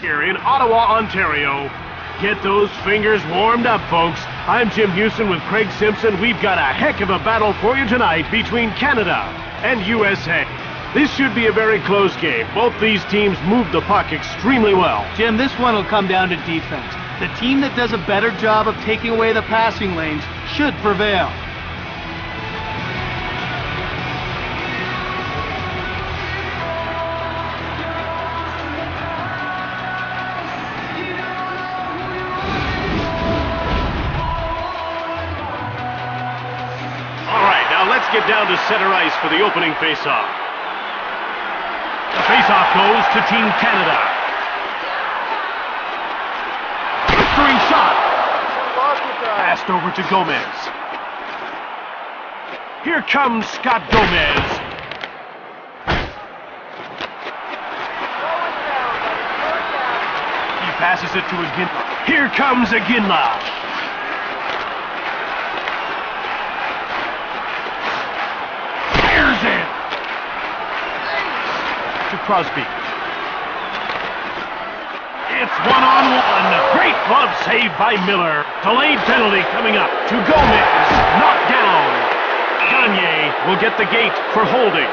Here in Ottawa, Ontario. Get those fingers warmed up, folks. I'm Jim Houston with Craig Simpson. We've got a heck of a battle for you tonight between Canada and USA. This should be a very close game. Both these teams move the puck extremely well. Jim, this one will come down to defense. The team that does a better job of taking away the passing lanes should prevail. All right, now let's get down to center ice for the opening face-off. The face-off goes to Team Canada. Victory shot. Passed over to Gomez. Here comes Scott Gomez. He passes it to Aginla. Here comes Aginla. Fires it. To Crosby. It's one-on-one. Great glove save by Miller. Delayed penalty coming up to Gomez. Knocked down. Gagne will get the gate for holding.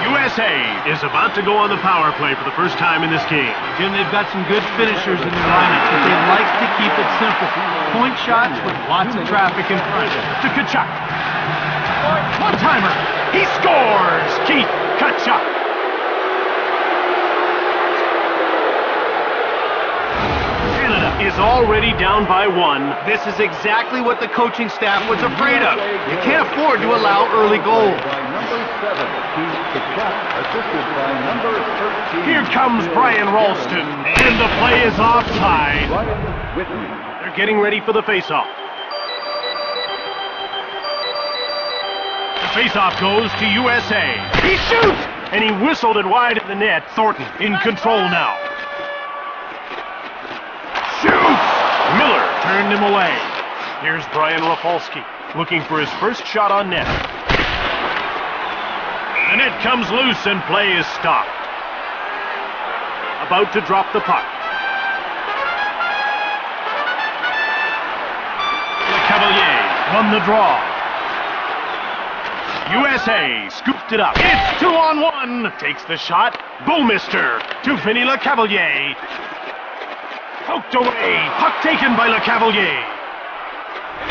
USA is about to go on the power play for the first time in this game. Jim, they've got some good finishers in their lineup, but they like to keep it simple. Point shots with lots of traffic in front. To Tkachuk. One-timer. He scores. Keith Tkachuk. Canada is already down by one. This is exactly what the coaching staff was afraid of. You can't afford to allow early goals. Here comes Brian Ralston, and the play is offside. They're getting ready for the face-off. The face-off goes to USA. He shoots! And he whistled it wide of the net. Thornton in control now. Shoots! Miller turned him away. Here's Brian Rafalski looking for his first shot on net. The net comes loose and play is stopped. About to drop the puck. Le Cavalier won the draw. USA scooped it up. It's 2-on-1. Takes the shot. Bouwmeester to Vinny Le Cavalier. Poked away. Puck taken by Le Cavalier.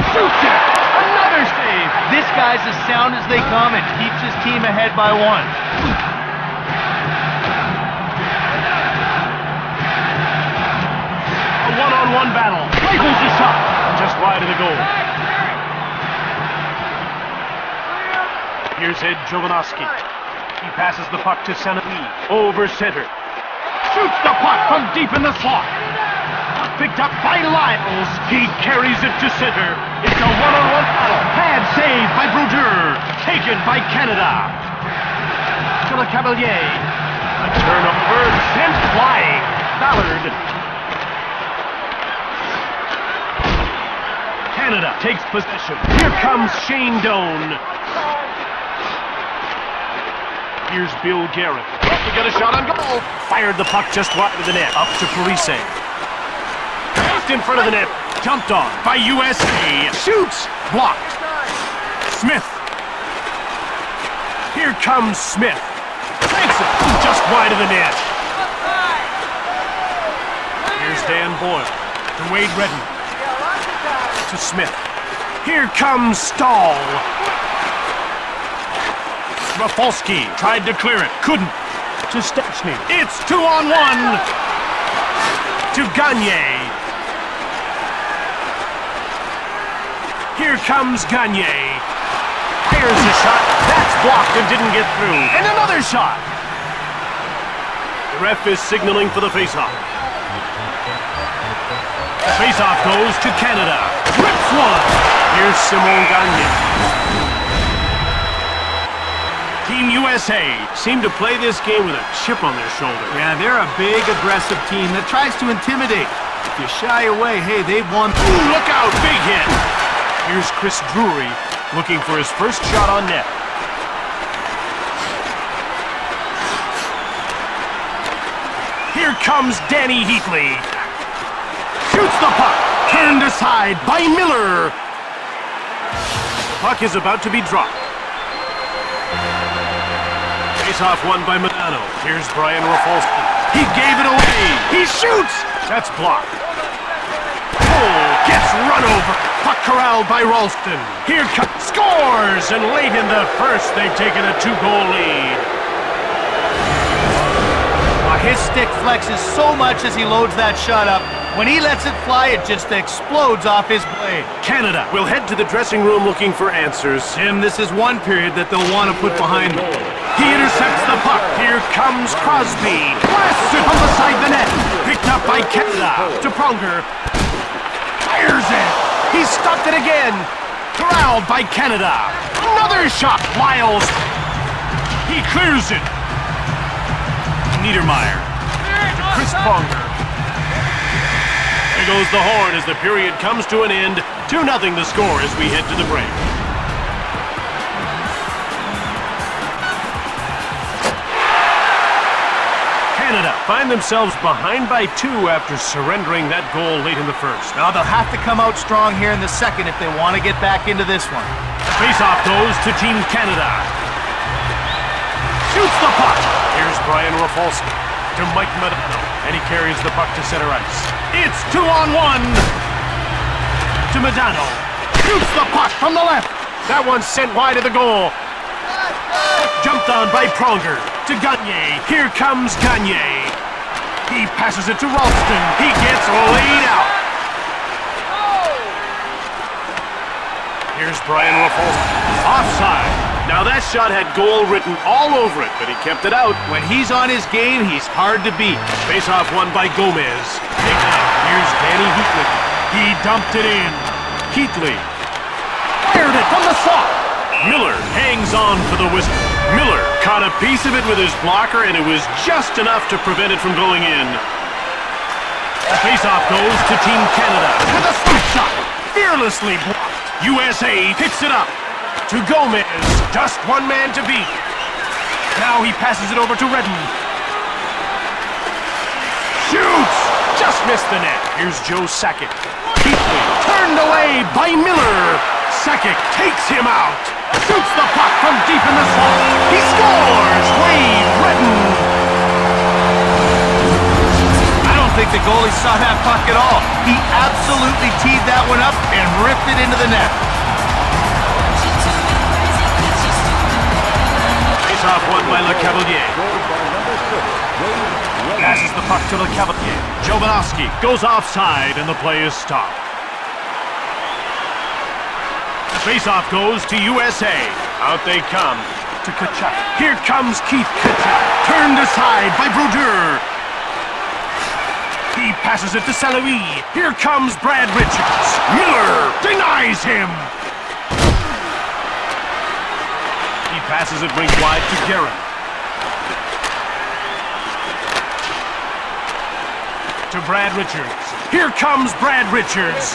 Shoots it. Another save. This guy's as sound as they come and keeps his team ahead by one. A one-on-one battle. Rifles the shot. Just wide of the goal. Here's Ed Jovanovski. He passes the puck to Sanami. Over center. Shoots the puck from deep in the slot. Picked up by Lyles. He carries it to center. It's a one-on-one battle. Bad save by Brodeur. Taken by Canada. To Le Cavalier. A turnover sent flying. Ballard. Canada takes possession. Here comes Shane Doan. Here's Bill Guerin. To get a shot on goal. Fired the puck just wide of the net. Up to Parise. Just in front of the net. Jumped on by USA. Shoots. Blocked. Smith. Here comes Smith. Takes it. Just wide of the net. Here's Dan Boyle. To Wade Redden. To Smith. Here comes Stahl. Rafalski tried to clear it. Couldn't. To Stechny. It's 2-on-1. To Gagne. Here comes Gagne. Fires a shot. That's blocked and didn't get through. And another shot. The ref is signaling for the faceoff. The faceoff goes to Canada. Rips one. Here's Simon Gagne. Team USA seem to play this game with a chip on their shoulder. Yeah, they're a big, aggressive team that tries to intimidate. If you shy away, hey, they've won. Ooh, look out, big hit. Here's Chris Drury looking for his first shot on net. Here comes Danny Heatley. Shoots the puck. Turned aside by Miller. Puck is about to be dropped. Face-off won by Modano. Here's Brian Rafalski. He gave it away. He shoots. That's blocked. Cole gets run over. Puck corralled by Ralston. Here comes scores, and late in the first, they've taken a 2-goal lead. His stick flexes so much as he loads that shot up. When he lets it fly, it just explodes off his blade. Canada will head to the dressing room looking for answers. Tim, this is one period that they'll want to put behind them. He intercepts the puck. Here comes Crosby. Blasts it from beside the net. Picked up by Canada. To Pronger. Fires it. He stopped it again. Corralled by Canada. Another shot. Lyles. He clears it. Niedermeyer. To Chris Pronger. There goes the horn as the period comes to an end. 2-0 the score as we head to the break. Canada find themselves behind by 2 after surrendering that goal late in the first. Now they'll have to come out strong here in the second if they want to get back into this one. Face-off goes to Team Canada. Shoots the puck. Here's Brian Rafalski to Mike Modano, and he carries the puck to center ice. It's 2-on-1 to Modano. Shoots the puck from the left. That one's sent wide of the goal. Jumped on by Pronger to Gagne. Here comes Gagne. He passes it to Ralston. He gets laid out. Here's Brian Rafalski. Offside. Now that shot had goal written all over it, but he kept it out. When he's on his game, he's hard to beat. Face-off won by Gomez. Taken out. Here's Danny Heatley. He dumped it in. Heatley fired it from the slot. Miller hangs on for the whistle. Miller caught a piece of it with his blocker, and it was just enough to prevent it from going in. The face-off goes to Team Canada with a slap shot. Fearlessly blocked. USA picks it up to Gomez. Just one man to beat. Now he passes it over to Redden. Shoots! Just missed the net. Here's Joe Sakic. Heatley turned away by Miller. Sakic takes him out. Shoots the puck from deep in the slot. He scores! Wade Redden. I don't think the goalie saw that puck at all. He absolutely teed that one up and ripped it into the net. Face-off won by Le Cavalier. Passes the puck to Le Cavalier. Jovanovski goes offside and the play is stopped. The face-off goes to USA. Out they come to Tkachuk. Here comes Keith Tkachuk. Turned aside by Brodeur. He passes it to Falaí. Here comes Brad Richards. Miller denies him. He passes it rink wide to Guerin. To Brad Richards. Here comes Brad Richards.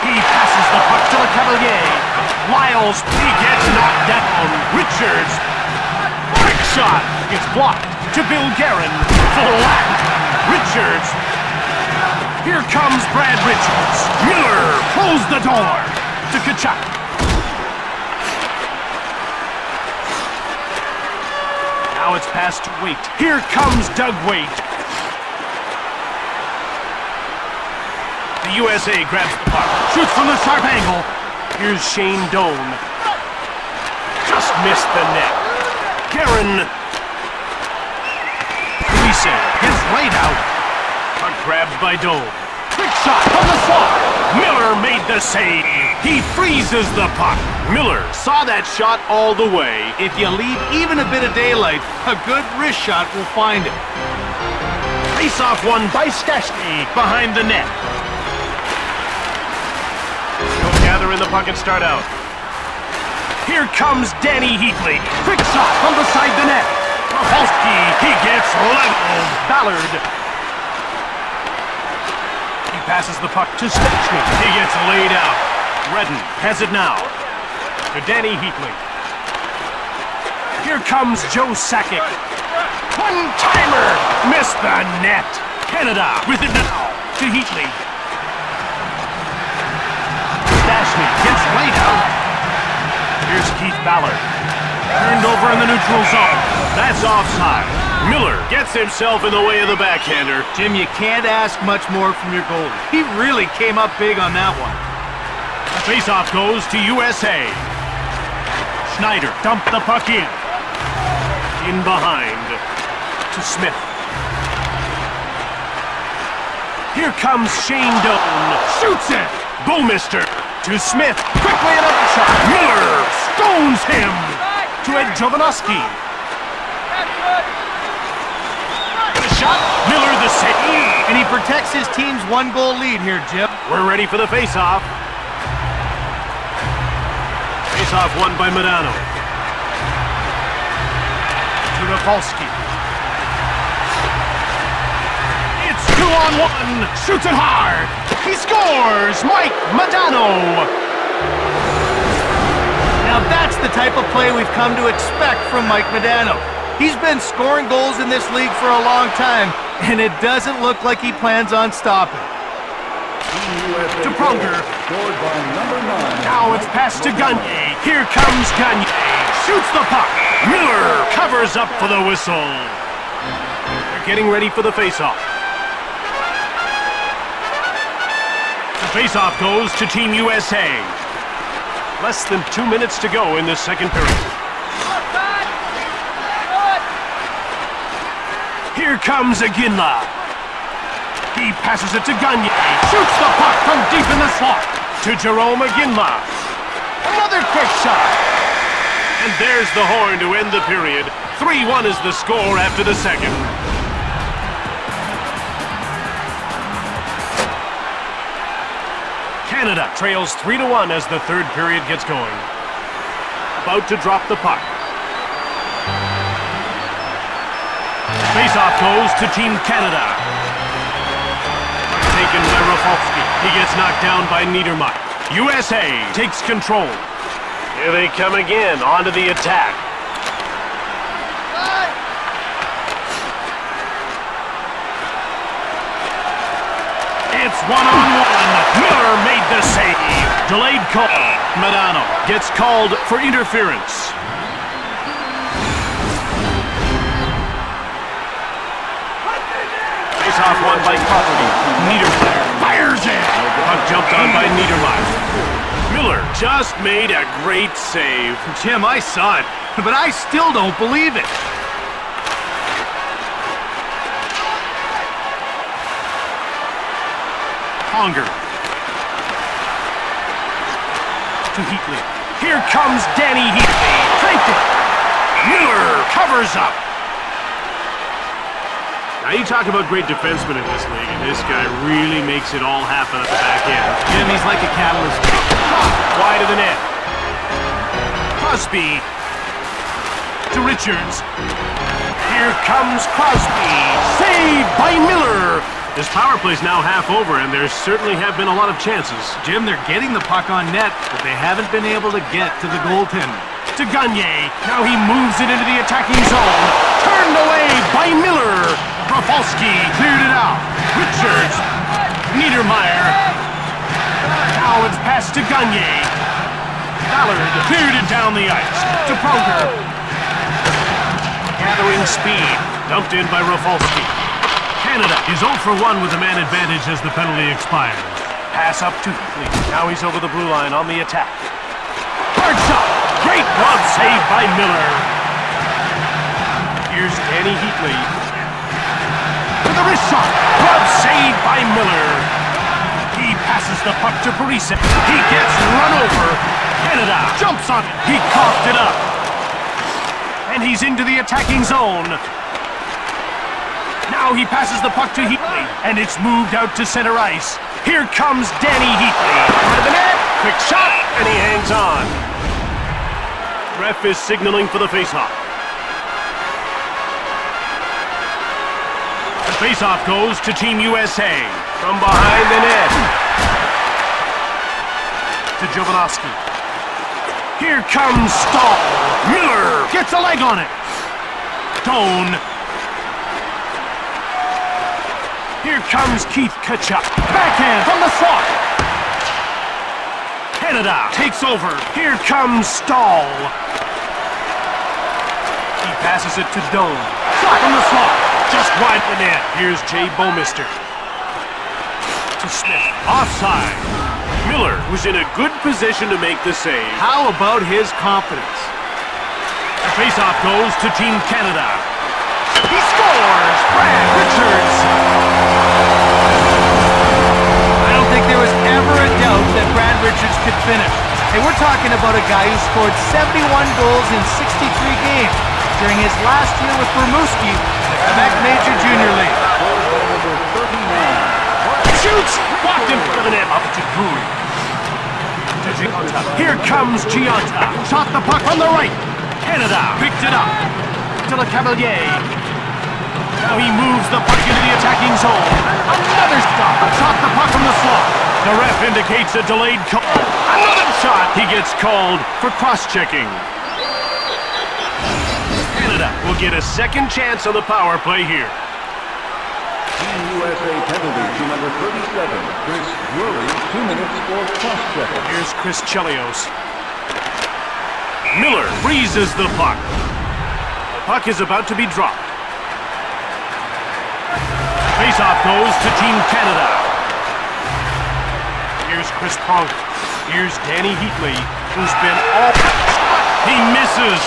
He passes the puck to Le Cavalier. Lyles, he gets knocked down. Richards. Quick shot. It's blocked to Bill Guerin. Flat. Richards. Here comes Brad Richards. Miller pulls the door to Tkachuk. Now it's passed to Waite. Here comes Doug Waite. The USA grabs the puck. Shoots from the sharp angle. Here's Shane Doan. Just missed the net. Guerin. Luise gets laid out. Puck grabbed by Doan. Quick shot from the slot. Miller made the save. He freezes the puck. Miller saw that shot all the way. If you leave even a bit of daylight, a good wrist shot will find it. Face-off won by Stastny behind the net. He'll gather in the puck and start out. Here comes Danny Heatley. Quick shot from beside the net. Rafalski, he gets leveled. Ballard. He passes the puck to Stastny. He gets laid out. Redden has it now to Danny Heatley. Here comes Joe Sakic. One-timer! Missed the net! Canada with it now to Heatley. Stashny gets laid out. Here's Keith Ballard. Turned over in the neutral zone. That's offside. Miller gets himself in the way of the backhander. Jim, you can't ask much more from your goalie. He really came up big on that one. The faceoff goes to USA. Schneider dumped the puck in. In behind to Smith. Here comes Shane Doan. Shoots it! Bowmister to Smith. Quickly another shot. Miller stones him to Ed Jovanovski. The shot. Miller the save. And he protects his team's one-goal lead here, Jim. We're ready for the face-off. Face-off won by Medano. To Rafalski. It's 2-on-1. Shoots it hard. He scores. Mike Medano. Now that's the type of play we've come to expect from Mike Medano. He's been scoring goals in this league for a long time, and it doesn't look like he plans on stopping. To Pronger. Now it's passed to Gagne. Here comes Gagne. Shoots the puck. Miller covers up for the whistle. They're getting ready for the face-off. The face-off goes to Team USA. Less than 2 minutes to go in this second period. Here comes Aguinla. He passes it to Gagne. Shoots the puck from deep in the slot. To Jerome Aguinla. Another quick shot. And there's the horn to end the period. 3-1 is the score after the second. Canada trails 3-1 as the third period gets going. About to drop the puck. Face-off goes to Team Canada. Taken by Rafalski. He gets knocked down by Niedermeyer. USA takes control. Here they come again, onto the attack. It's 1-on-1. Miller made the save. Delayed call. Medano gets called for interference. Face-off won by Crosby. Niedermeyer fires it. Puck jumped on by Niedermeyer. Miller just made a great save. Jim, I saw it, but I still don't believe it. Conger. To Heatley. Here comes Danny Heatley. Franked it. Miller covers up. Now you talk about great defensemen in this league, and this guy really makes it all happen at the back end. Jim, he's like a catalyst. Wide of the net. Crosby. To Richards. Here comes Crosby. Saved by Miller. This power play's now half over, and there certainly have been a lot of chances. Jim, they're getting the puck on net, but they haven't been able to get to the goaltender. To Gagne. Now he moves it into the attacking zone. Turned away by Miller. Rafalski cleared it out. Richards. Niedermeyer. Now it's passed to Gagne. Ballard cleared it down the ice. To Pronger. Gathering speed. Dumped in by Rafalski. Canada is 0 for 1 with the man advantage as the penalty expires. Pass up to Heatley. Now he's over the blue line on the attack. Hard shot. Great glove save by Miller. Here's Danny Heatley. With a wrist shot. Glove save by Miller. He passes the puck to Parise. He gets run over. Canada jumps on it. He coughed it up. And he's into the attacking zone. Now he passes the puck to Heatley, and it's moved out to center ice. Here comes Danny Heatley. Out of the net, quick shot, and he hangs on. Ref is signaling for the faceoff. The faceoff goes to Team USA. From behind the net. To Jovanovski. Here comes Stahl. Miller gets a leg on it. Stone. Here comes Keith Tkachuk. Backhand from the slot. Canada takes over. Here comes Stahl. He passes it to Doan. Shot from the slot. Just wide the net. Here's Jay Bouwmeester. To Smith. Offside. Miller was in a good position to make the save. How about his confidence? The faceoff goes to Team Canada. He scores! Brad Richards! I don't think there was ever a doubt that Brad Richards could finish. Hey, we're talking about a guy who scored 71 goals in 63 games during his last year with Rimouski in the Quebec Major Junior League. Shoots! Blocked in front of the net. Up to Drury. To Gianta. Here comes Gianta. Shot the puck on the right. Canada picked it up. To Le Cavalier. Now he moves the puck into the attacking zone. Another stop. Shot the puck from the slot. The ref indicates a delayed call. Another shot. He gets called for cross-checking. Canada will get a second chance on the power play here. Team USA penalty to number 37, Chris Drury, 2 minutes for cross-checking. Here's Chris Chelios. Miller freezes the puck. The puck is about to be dropped. Faceoff goes to Team Canada. Here's Chris Pronger. Here's Danny Heatley, who's been all... He misses.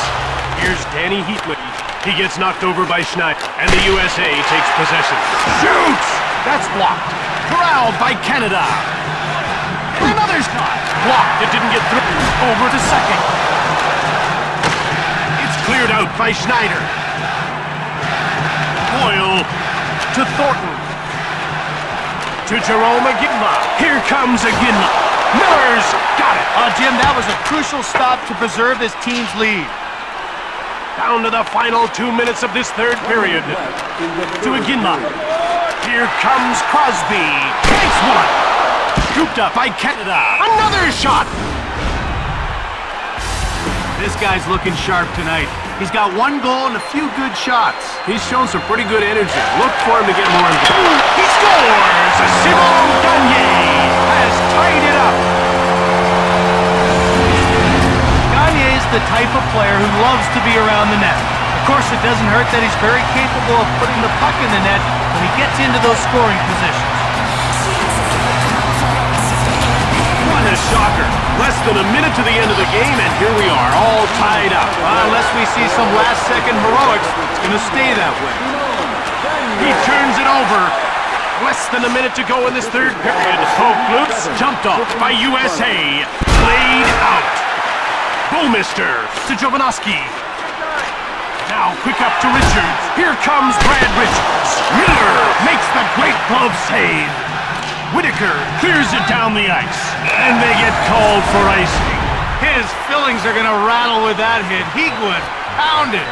Here's Danny Heatley. He gets knocked over by Schneider, and the USA takes possession. Shoots! That's blocked. Corralled by Canada. Another shot. Blocked. It didn't get through. Over to second. It's cleared out by Schneider. Boyle to Thornton. To Jerome Iginla. Here comes Iginla. Miller's got it. Jim, that was a crucial stop to preserve his team's lead. Down to the final 2 minutes of this third period. To Iginla. Here comes Crosby. Takes one. Scooped up by Canada. Another shot. This guy's looking sharp tonight. He's got 1 goal and a few good shots. He's shown some pretty good energy. Look for him to get more involved. He scores! Simon Gagner has tied it up. Gagner is the type of player who loves to be around the net. Of course, it doesn't hurt that he's very capable of putting the puck in the net when he gets into those scoring positions. What a shocker. Less than a minute to the end of the game, and here we are, all tied up. Unless we see some last-second heroics, it's going to stay that way. He turns it over. Less than a minute to go in this third period. Hochglutz jumped off by USA. Laid out. Bouwmeester to Jovanovski. Now quick up to Richards. Here comes Brad Richards. Miller makes the great glove save. Whitaker clears it down the ice. And they get called for icing. His fillings are going to rattle with that hit. Hegwood pounded.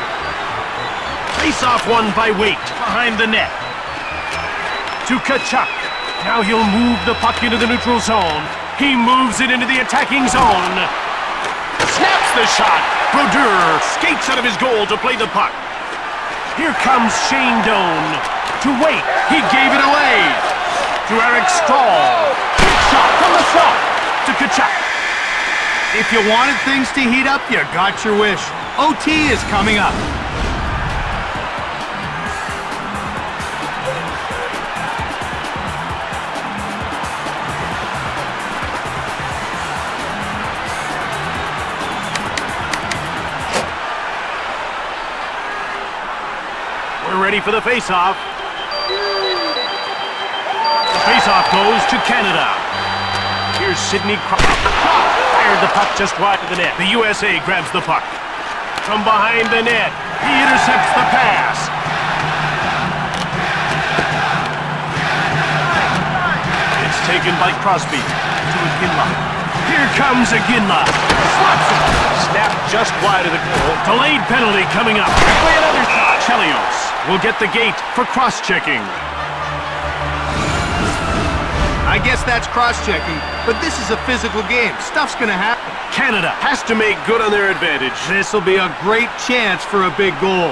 Face-off won by Waite behind the net. To Tkachuk. Now he'll move the puck into the neutral zone. He moves it into the attacking zone. Snaps the shot. Brodeur skates out of his goal to play the puck. Here comes Shane Doan. To Waite. He gave it away. To Eric Stahl. Quick shot from the slot. To Tkachuk. If you wanted things to heat up, you got your wish. OT is coming up. We're ready for the face-off. The face-off goes to Canada. Here's Sidney Crosby. Fired the puck just wide of the net. The USA grabs the puck. From behind the net, he intercepts the pass. It's taken by Crosby to Iginla. Here comes Iginla. Slots it. Snapped just wide of the goal. Delayed penalty coming up. Quickly another shot. Chelios will get the gate for cross-checking. I guess that's cross-checking, but this is a physical game. Stuff's gonna happen. Canada has to make good on their advantage. This'll be a great chance for a big goal.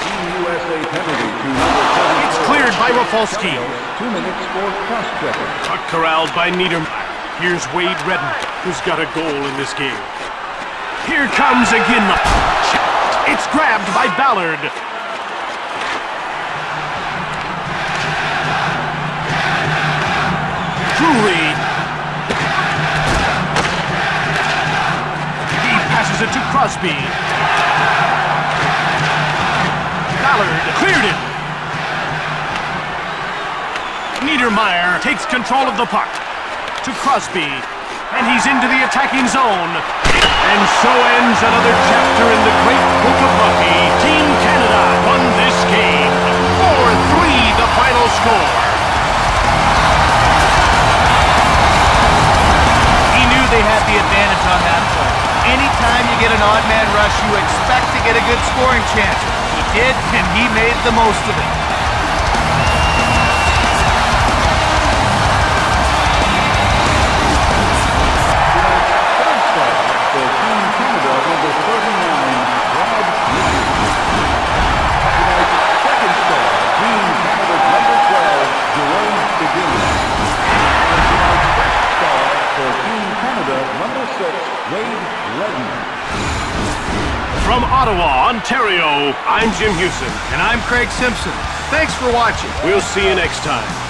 Team USA penalty to number 7. It's cleared by Rafalski. 2 minutes for cross-checking. Puck corralled by Niedermeyer. Here's Wade Redden, who's got a goal in this game. Here comes again the shot. It's grabbed by Ballard. Drury. He passes it to Crosby. Ballard cleared it. Niedermeyer takes control of the puck to Crosby, and he's into the attacking zone. And so ends another chapter in the great book of hockey. Team Canada won this game. 4-3 the final score. He knew they had the advantage on that play. Anytime you get an odd man rush, you expect to get a good scoring chance. He did, and he made the most of it. From Ottawa, Ontario, I'm Jim Hewson. And I'm Craig Simpson. Thanks for watching. We'll see you next time.